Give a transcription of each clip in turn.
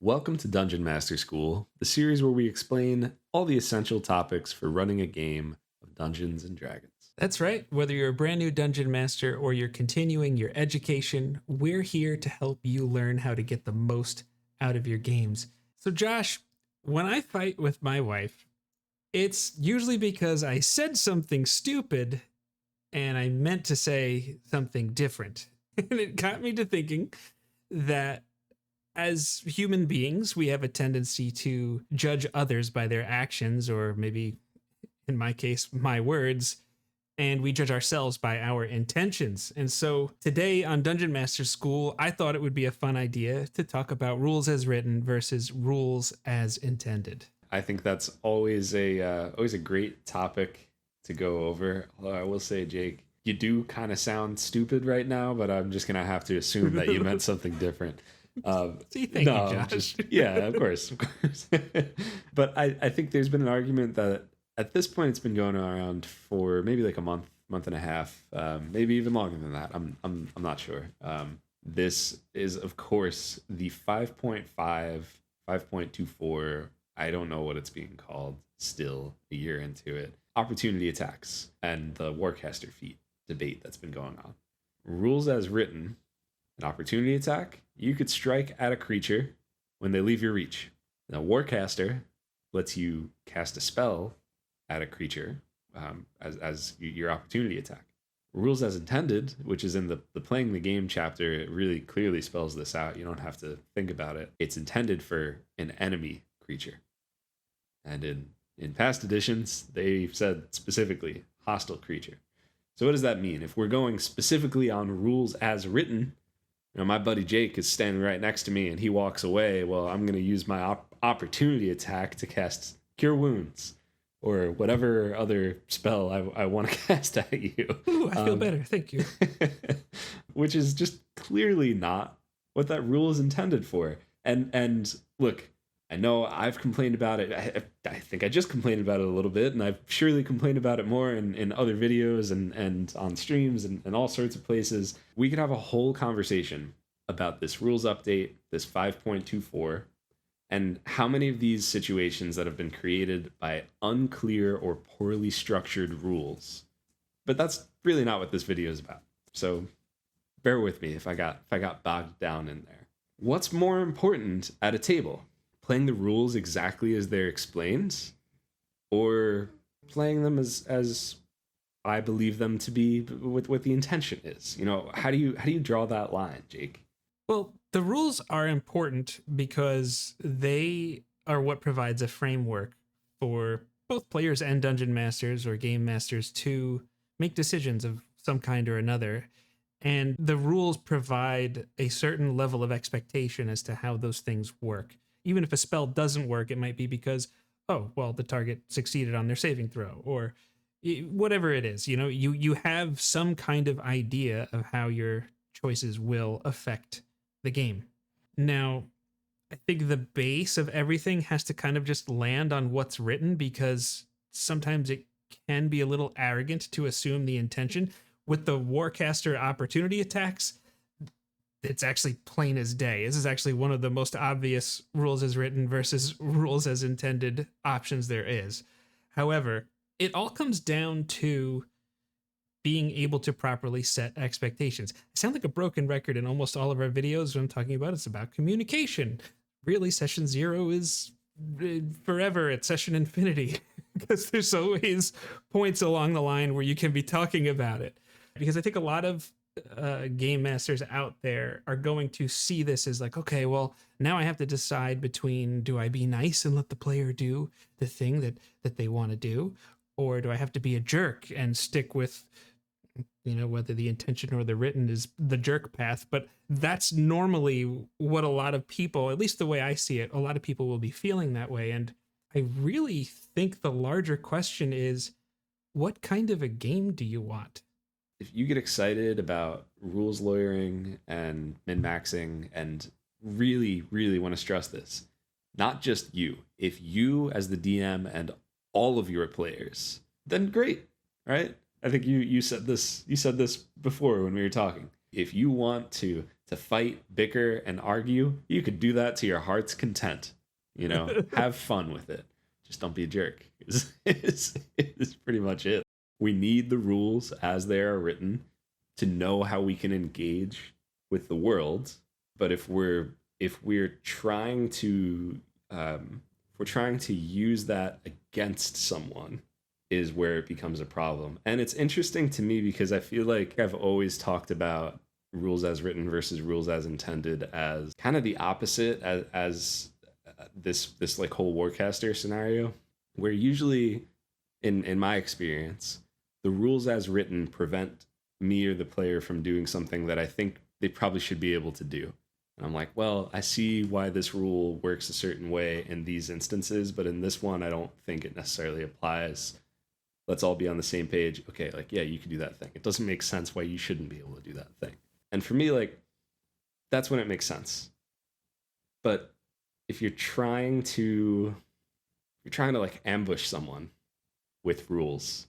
Welcome to Dungeon Master School, the series where we explain all the essential topics for running a game of Dungeons and Dragons. That's right. Whether you're a brand new dungeon master or you're continuing your education, we're here to help you learn how to get the most out of your games. So, Josh, when I fight with my wife, it's usually because I said something stupid and I meant to say something different. And it got me to thinking that as human beings, we have a tendency to judge others by their actions, or maybe in my case, my words, and we judge ourselves by our intentions. And so today on Dungeon Master School, I thought it would be a fun idea to talk about rules as written versus rules as intended. I think that's always a great topic to go over. Although I will say, Jake, you do kind of sound stupid right now, but I'm just gonna have to assume that you meant something different. Thank you, Josh. Yeah, of course. But I think there's been an argument that at this point it's been going around for maybe like a month and a half, maybe even longer than that. I'm not sure. This is, of course, the 5.5, 5.24. I don't know what it's being called still a year into it. Opportunity attacks and the Warcaster feat debate that's been going on. Rules as written. An opportunity attack, you could strike at a creature when they leave your reach. Now, Warcaster lets you cast a spell at a creature as your opportunity attack. Rules as intended, which is in the playing the game chapter, it really clearly spells this out. You don't have to think about it. It's intended for an enemy creature. And in past editions, they've said specifically hostile creature. So what does that mean? If we're going specifically on rules as written, you know, my buddy Jake is standing right next to me and he walks away. Well, I'm going to use my opportunity attack to cast Cure Wounds or whatever other spell I want to cast at you. Ooh, I feel better. Thank you. Which is just clearly not what that rule is intended for. And look, I know I've complained about it. I think I just complained about it a little bit, and I've surely complained about it more in other videos and on streams and all sorts of places. We could have a whole conversation about this rules update, this 5.24, and how many of these situations that have been created by unclear or poorly structured rules. But that's really not what this video is about. So bear with me if I got bogged down in there. What's more important at a table? Playing the rules exactly as they're explained, or playing them as I believe them to be with what the intention is? You know, how do you draw that line, Jake? Well, the rules are important because they are what provides a framework for both players and dungeon masters or game masters to make decisions of some kind or another. And the rules provide a certain level of expectation as to how those things work. Even if a spell doesn't work, it might be because, oh, well, the target succeeded on their saving throw, or whatever it is. You know, you have some kind of idea of how your choices will affect the game. Now, I think the base of everything has to kind of just land on what's written, because sometimes it can be a little arrogant to assume the intention. With the Warcaster opportunity attacks, it's actually plain as day. This is actually one of the most obvious rules as written versus rules as intended options there is. However, it all comes down to being able to properly set expectations. I sound like a broken record in almost all of our videos when I'm talking about it's about communication. Really, session 0 is forever at session infinity because there's always points along the line where you can be talking about it. Because I think a lot of game masters out there are going to see this as like, okay, well, now I have to decide between, do I be nice and let the player do the thing that they want to do, or do I have to be a jerk and stick with, you know, whether the intention or the written is the jerk path. But that's normally what a lot of people, at least the way I see it, a lot of people will be feeling that way. And I really think the larger question is, what kind of a game do you want? If you get excited about rules lawyering and min-maxing and really, really want to stress this, not just you, if you as the DM and all of your players, then great, right? I think you said this before when we were talking. If you want to to fight, bicker, and argue, you could do that to your heart's content. You know, have fun with it. Just don't be a jerk. Is pretty much it. We need the rules as they are written to know how we can engage with the world. But if we're trying to use that against someone, is where it becomes a problem. And it's interesting to me because I feel like I've always talked about rules as written versus rules as intended as kind of the opposite as this like whole Warcaster scenario, where usually in my experience, the rules as written prevent me or the player from doing something that I think they probably should be able to do. And I'm like, well, I see why this rule works a certain way in these instances, but in this one, I don't think it necessarily applies. Let's all be on the same page. Okay, like, yeah, you can do that thing. It doesn't make sense why you shouldn't be able to do that thing. And for me, like, that's when it makes sense. But if you're trying to like ambush someone with rules,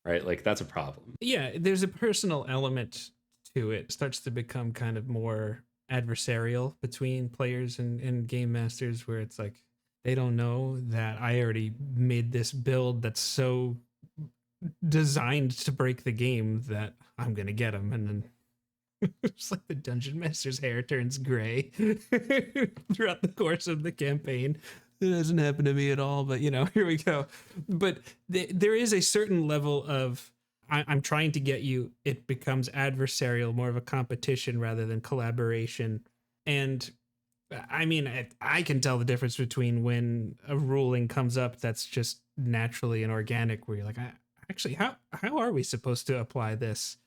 right? Like, that's a problem. Yeah, there's a personal element to it. It starts to become kind of more adversarial between players and game masters, where it's like, they don't know that I already made this build that's so designed to break the game that I'm going to get them. And then it's like the dungeon master's hair turns gray throughout the course of the campaign. It doesn't happen to me at all, but you know, here we go. But there is a certain level of I'm trying to get you. It becomes adversarial, more of a competition rather than collaboration. And I mean, I can tell the difference between when a ruling comes up that's just naturally and organic, where you're like, actually, how are we supposed to apply this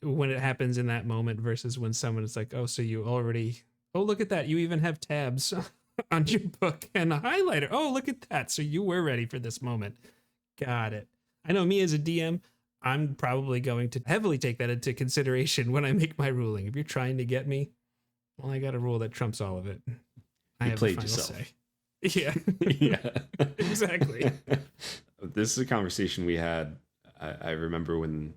when it happens in that moment, versus when someone is like, oh, so you already, oh, look at that. You even have tabs on your book and a highlighter. Oh, look at that. So you were ready for this moment. Got it. I know me as a DM, I'm probably going to heavily take that into consideration when I make my ruling. If you're trying to get me, well, I got a rule that trumps all of it. I have played the final yourself. say. Yeah. Yeah. Exactly. This is a conversation we had. I remember when,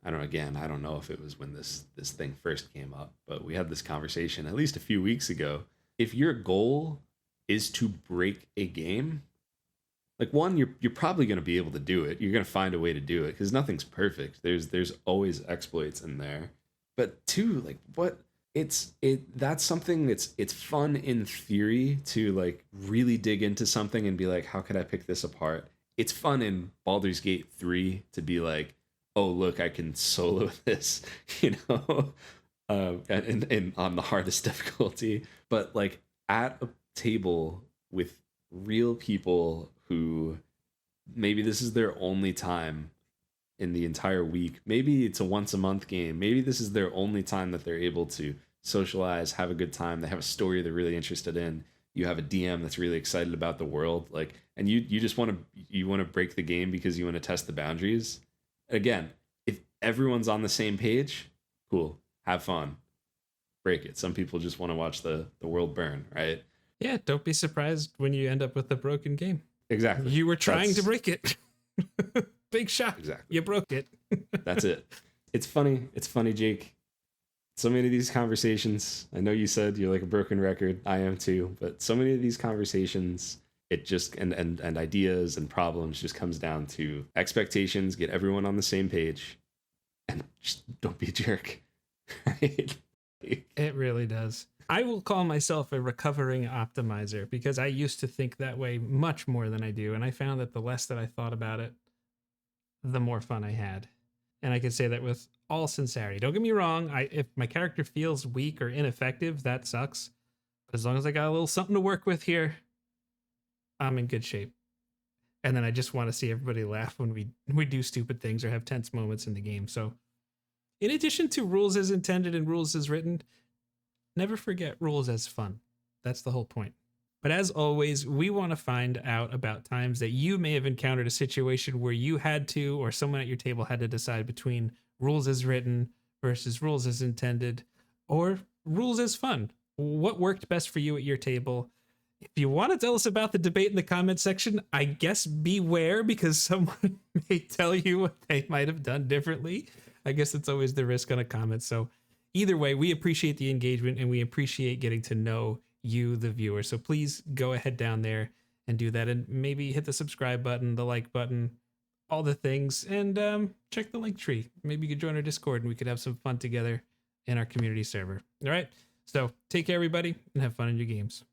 I don't know if it was when this thing first came up, but we had this conversation at least a few weeks ago. If your goal is to break a game, like, one, you're probably going to be able to do it. You're going to find a way to do it because nothing's perfect. There's always exploits in there. But two, like, that's something it's fun in theory to like really dig into something and be like, how could I pick this apart? It's fun in Baldur's Gate 3 to be like, oh, look, I can solo this, you know, and on the hardest difficulty. But like at a table with real people who maybe this is their only time in the entire week. Maybe it's a once a month game. Maybe this is their only time that they're able to socialize, have a good time. They have a story they're really interested in. You have a DM that's really excited about the world, like, and you just want to break the game because you want to test the boundaries. Again, if everyone's on the same page, cool, have fun, break it. Some people just want to watch the world burn, right? Yeah, don't be surprised when you end up with a broken game. Exactly. You were trying to break it. Big shot. Exactly. You broke it. That's it. It's funny, Jake. So many of these conversations, I know you said you're like a broken record. I am too. But so many of these conversations, it just, and ideas and problems just comes down to expectations, get everyone on the same page, and just don't be a jerk. Right? It really does. I will call myself a recovering optimizer because I used to think that way much more than I do. And I found that the less that I thought about it, the more fun I had. And I can say that with all sincerity. Don't get me wrong. If my character feels weak or ineffective, that sucks. But as long as I got a little something to work with here, I'm in good shape. And then I just want to see everybody laugh when we do stupid things or have tense moments in the game. So in addition to rules as intended and rules as written, never forget rules as fun. That's the whole point. But as always, we want to find out about times that you may have encountered a situation where you had to, or someone at your table had to decide between rules as written versus rules as intended, or rules as fun. What worked best for you at your table? If you want to tell us about the debate in the comment section, I guess beware, because someone may tell you what they might have done differently. I guess it's always the risk on a comment. So either way, we appreciate the engagement and we appreciate getting to know you, the viewer. So please go ahead down there and do that, and maybe hit the subscribe button, the like button, all the things, and check the link tree. Maybe you could join our Discord and we could have some fun together in our community server. All right. So take care, everybody, and have fun in your games.